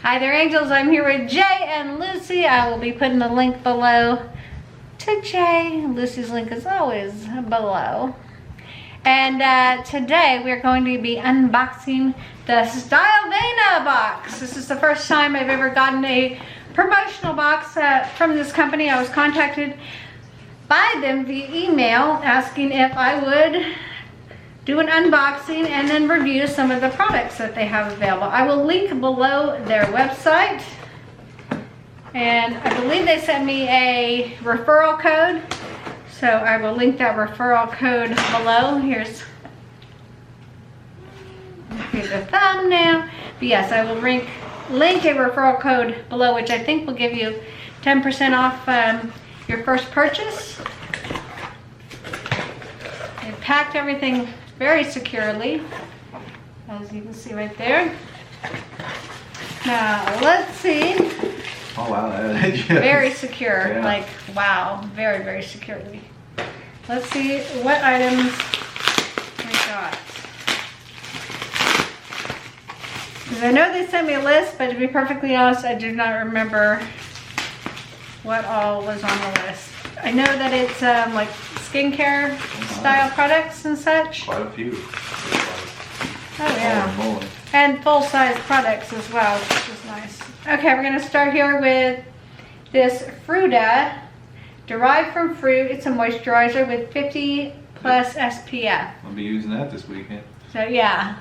Hi there, angels. I'm here with Jay and Lucy. I will be putting the link below to Jay. Lucy's link is always below. And today we're going to be unboxing the StyleVana box. This is the first time I've ever gotten a promotional box from this company. I was contacted by them via email asking if I would do an unboxing and then review some of the products that they have available. I will link below their website. And I believe they sent me a referral code. So I will link that referral code below. Here's the thumbnail. But yes, I will link a referral code below, which I think will give you 10% off your first purchase. They packed everything very securely, as you can see right there. Now, let's see. Oh wow, very secure, yeah. Like wow, very, very securely. Let's see what items we got. Because I know they sent me a list, but to be perfectly honest, I do not remember what all was on the list. I know that it's like skincare style products and such. Quite a few. Oh yeah. And full-size products as well, which is nice. Okay, we're gonna start here with this Fruta, derived from fruit. It's a moisturizer with 50+ SPF. I'll be using that this weekend. So yeah.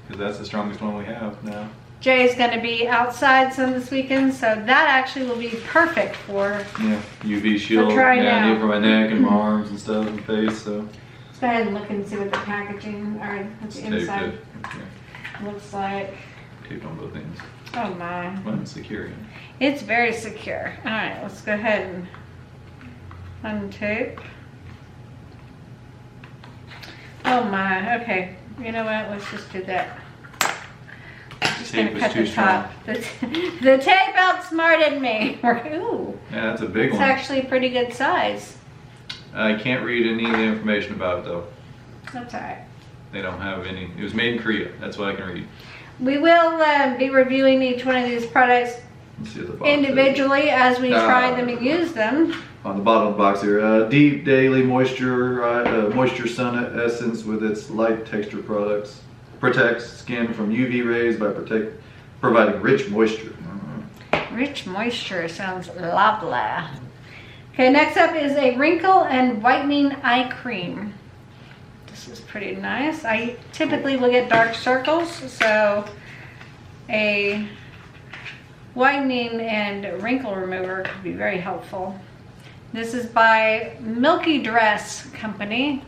Because that's the strongest one we have now. Jay's gonna be outside some this weekend, so that actually will be perfect for. Yeah, UV shield. trying yeah, I need out. it for my neck and my arms and stuff and face. So. Let's go ahead and look and see what the packaging or what the inside looks like. Taped on both ends. Oh my. Well, it's secure. It's very secure. All right, let's go ahead and untape. Oh my. Okay. You know what? Let's just do that. Just gonna cut the top. The tape outsmarted me. Ooh. Yeah, that's a big one. It's actually a pretty good size. I can't read any of the information about it though. That's alright. They don't have any. It was made in Korea. That's what I can read. We will be reviewing each one of these products Let's see what the box individually as we try them and use them. On the bottom of the box here, deep daily moisture sun essence with its light texture products. Protects skin from UV rays by providing rich moisture. Rich moisture sounds lovely. Okay, next up is a wrinkle and whitening eye cream. This is pretty nice. I typically will get dark circles, so a whitening and wrinkle remover could be very helpful. This is by Milky Dress Company.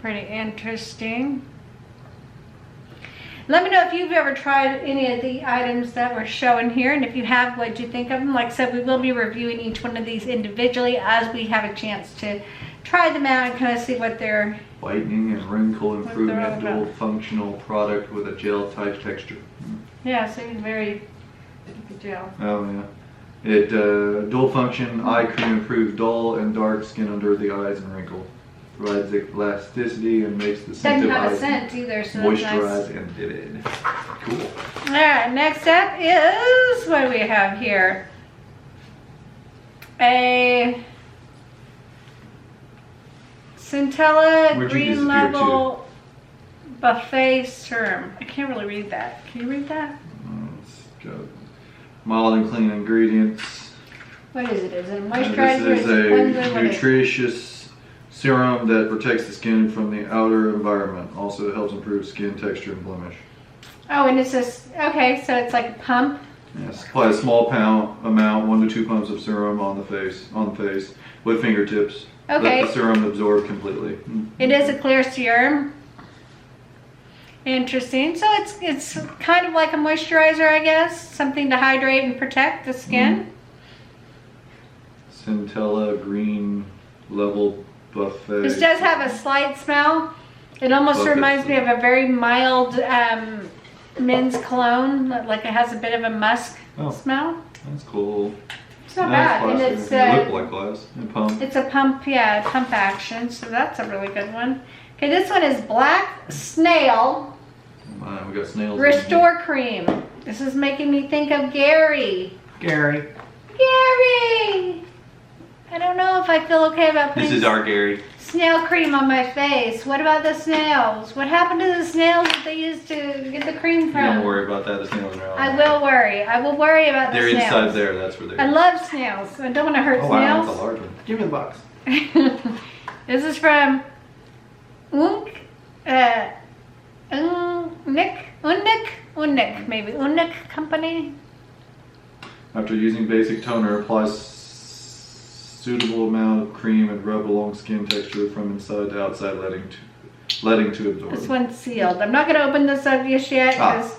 Pretty interesting. Let me know if you've ever tried any of the items that we're showing here, and if you have, what do you think of them? Like I said, we will be reviewing each one of these individually as we have a chance to try them out and kind of see what they're... Whitening and wrinkle improvement dual functional product with a gel type texture. Yeah, so it's very good gel. Oh yeah. It dual function eye cream improves dull and dark skin under the eyes and wrinkle. Provides elasticity and makes the sensitive eyes doesn't have a scent either, so moisturized that's nice. and vivid. Cool. Alright, next up is, what do we have here? A Centella Green Level Buffet Serum. I can't really read that. Can you read that? It's got mild and clean ingredients. What is it? Is it a moisturizer? This is a nutritious serum that protects the skin from the outer environment. Also helps improve skin texture and blemish. Oh, and it's just, okay, so it's like a pump. Yes, apply a small amount, 1 to 2 pumps of serum on the face with fingertips. Okay. Let the serum absorb completely. It is a clear serum. Interesting. So it's kind of like a moisturizer, I guess. Something to hydrate and protect the skin. Centella Green Level Buffet. This does have a slight smell. It almost reminds me of a very mild men's cologne. Like it has a bit of a musk smell. That's cool. It's not bad. And it's lip like glass and pump. It's a pump, yeah, pump action. So that's a really good one. Okay, this one is Black Snail We got snails. Restore Cream. This is making me think of Gary. Gary. Gary! I don't know if I feel okay about putting This is our Gary. snail cream on my face. What about the snails? What happened to the snails that they used to get the cream from? Don't worry about that. The snails are all I will worry. I will worry about the They're snails. inside there. That's where they're. I love snails. I don't want to hurt Oh wow, that's a snails. large one. Give me the box. This is from Unnik, Company. After using basic toner, apply suitable amount of cream and rub along skin texture from inside to outside, letting to absorb. This one's sealed. I'm not going to open this up just yet because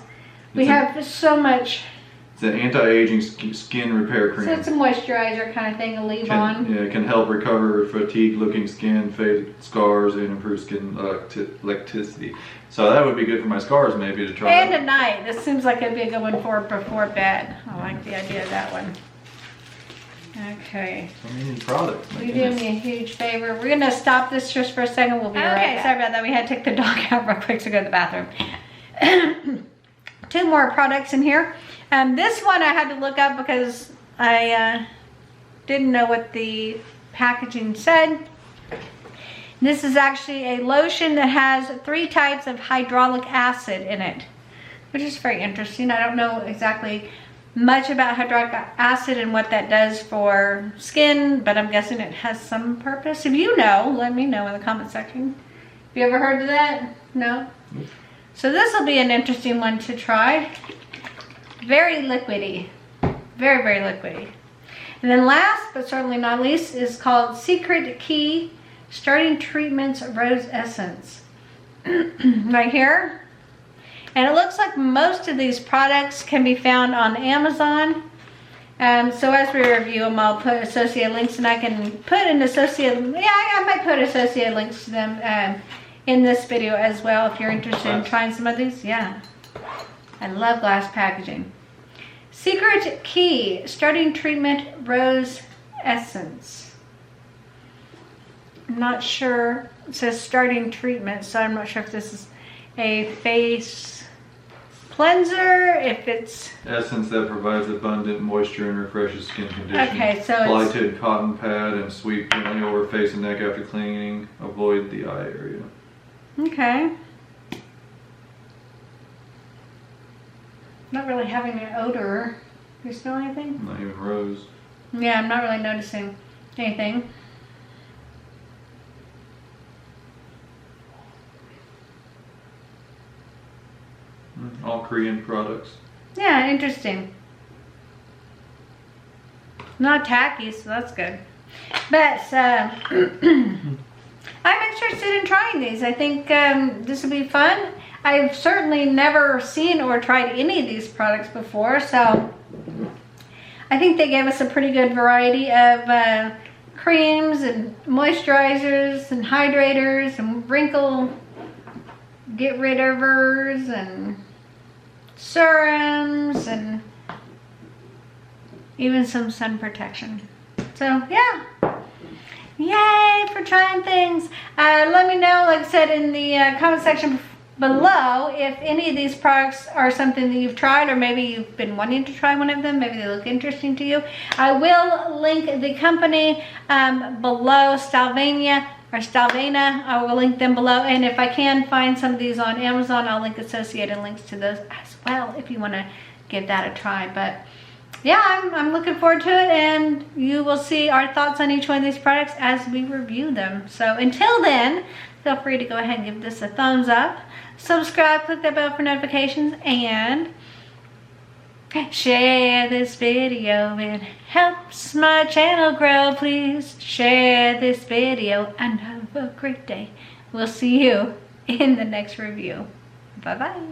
we have so much. It's an anti-aging skin repair cream. So it's a moisturizer kind of thing to leave on. Yeah, it can help recover fatigue-looking skin, fade scars, and improve skin elasticity. So that would be good for my scars, maybe, to try. And at night. This seems like it'd be a good one for before bed. I like the idea of that one. Okay. So many products. You do me a huge favor. We're gonna stop this just for a second. We'll be right back. Sorry about that. We had to take the dog out real quick to go to the bathroom. 2 more products in here. This one I had to look up because I didn't know what the packaging said. This is actually a lotion that has 3 types of hyaluronic acid in it, which is very interesting. I don't know exactly much about hyaluronic acid and what that does for skin, but I'm guessing it has some purpose. If you know, let me know in the comment section. Have you ever heard of that? No? So this will be an interesting one to try. Very liquidy. Very, very liquidy. And then last, but certainly not least, is called Secret Key Starting Treatments Rose Essence. Right here. And it looks like most of these products can be found on Amazon. So as we review them, I'll put associated links, and I can put an associated, I might put associated links to them in this video as well if you're interested in trying some of these. Yeah, I love glass packaging. Secret Key Starting Treatment Rose Essence. I'm not sure. It says starting treatment, so I'm not sure if this is a face cleanser, if it's essence that provides abundant moisture and refreshes skin condition. Okay, so apply it's to cotton pad and sweep gently over face and neck after cleaning. Avoid the eye area. okay. Not really having an odor. Do you smell anything? Not even rose. Yeah, I'm not really noticing anything. All Korean products. Yeah, interesting. Not tacky, so that's good. But I'm interested in trying these. I think this will be fun. I've certainly never seen or tried any of these products before, so I think they gave us a pretty good variety of creams and moisturizers and hydrators and wrinkle get rid ofers and serums and even some sun protection. So yeah, yay for trying things. Let me know, like I said, in the comment section below if any of these products are something that you've tried, or maybe you've been wanting to try one of them. Maybe they look interesting to you. I will link the company below, StyleVana or StyleVana. I will link them below, and if I can find some of these on Amazon, I'll link associated links to those as well if you want to give that a try. But yeah, I'm looking forward to it, and you will see our thoughts on each one of these products as we review them. So until then, feel free to go ahead and give this a thumbs up, subscribe, click that bell for notifications, and share this video. It helps my channel grow. Please share this video, and have a great day. We'll see you in the next review. Bye bye.